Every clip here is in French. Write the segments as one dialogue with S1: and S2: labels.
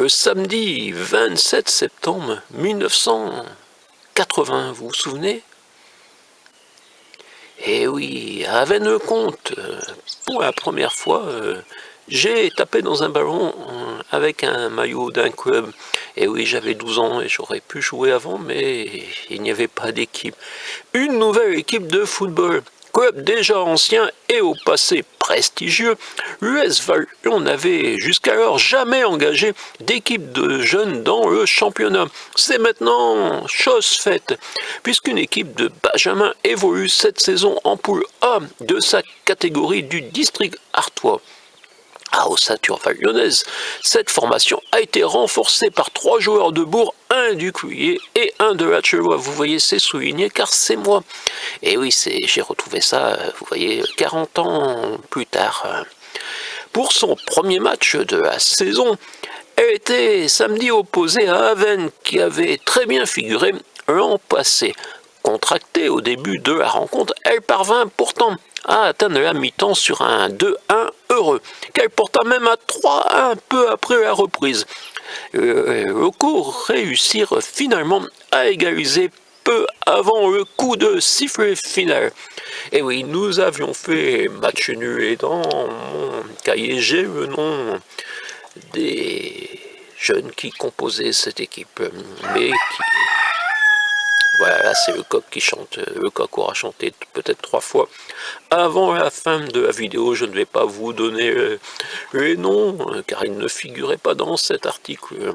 S1: Samedi 27 septembre 1980, vous vous souvenez? Eh oui, à Avesnes-le-Comte, pour la première fois, j'ai tapé dans un ballon avec un maillot d'un club. Et oui, j'avais 12 ans et j'aurais pu jouer avant, mais il n'y avait pas d'équipe. Une nouvelle équipe de football. Club déjà ancien et au passé prestigieux, l'US Vallon n'avait jusqu'alors jamais engagé d'équipe de jeunes dans le championnat. C'est maintenant chose faite, puisqu'une équipe de Benjamin évolue cette saison en poule A de sa catégorie du district artois. À Ossature-Val lyonnaise, cette formation a été renforcée par 3 joueurs de Bourg, un du Culier et un de Hatchelois. Vous voyez, c'est souligné car c'est moi. Et oui, j'ai retrouvé ça, vous voyez, 40 ans plus tard. Pour son premier match de la saison, elle était samedi opposée à Avesnes, qui avait très bien figuré l'an passé. Contractée au début de la rencontre, elle parvint pourtant à atteindre la mi-temps sur un 2-1 heureux, qu'elle porta même à 3-1 peu après la reprise. Le cours réussirent finalement à égaliser peu avant le coup de sifflet final. Et oui, nous avions fait match nul et dans mon cahier j'ai le nom des jeunes qui composaient cette équipe, mais qui... Voilà, là c'est le coq qui chante, le coq aura chanté peut-être 3 fois. Avant la fin de la vidéo, je ne vais pas vous donner les noms, car ils ne figuraient pas dans cet article.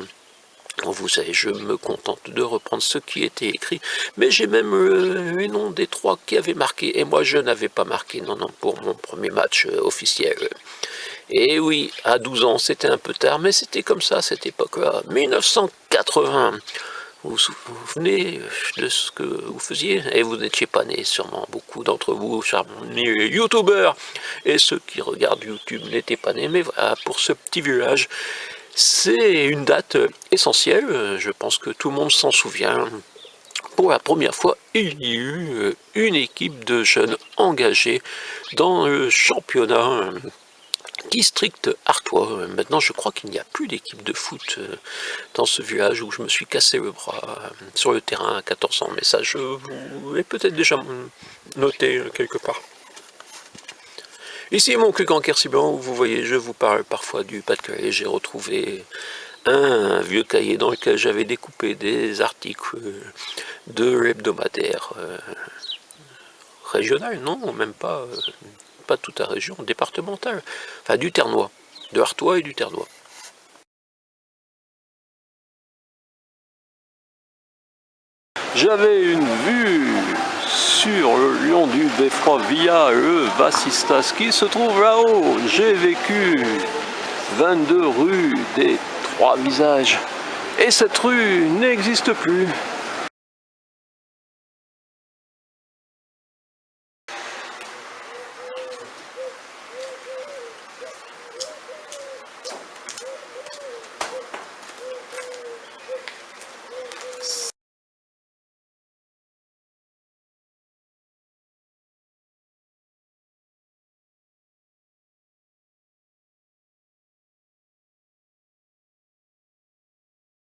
S1: Vous savez, je me contente de reprendre ce qui était écrit, mais j'ai même les noms des 3 qui avaient marqué, et moi je n'avais pas marqué, non, pour mon premier match officiel. Et oui, à 12 ans, c'était un peu tard, mais c'était comme ça à cette époque-là, 1980. Vous vous souvenez de ce que vous faisiez? Et vous n'étiez pas nés, sûrement. Beaucoup d'entre vous, charmants youtubeurs, et ceux qui regardent YouTube n'étaient pas nés. Mais voilà, pour ce petit village, c'est une date essentielle. Je pense que tout le monde s'en souvient. Pour la première fois, il y eut une équipe de jeunes engagés dans le championnat district artois. Maintenant, je crois qu'il n'y a plus d'équipe de foot dans ce village où je me suis cassé le bras sur le terrain à 14 ans. Mais ça, je vous l'ai peut-être déjà noté quelque part. Ici, mon cul en Quercy-Blanc, où vous voyez, je vous parle parfois du Pas-de-Calais. J'ai retrouvé un vieux cahier dans lequel j'avais découpé des articles de l'hebdomadaire régional, non, même pas... pas toute la région, départementale, enfin du Ternois, de Artois et du Ternois. J'avais une vue sur le lion du Beffroi via le Vassistas qui se trouve là-haut. J'ai vécu 22 rues des 3 visages et cette rue n'existe plus.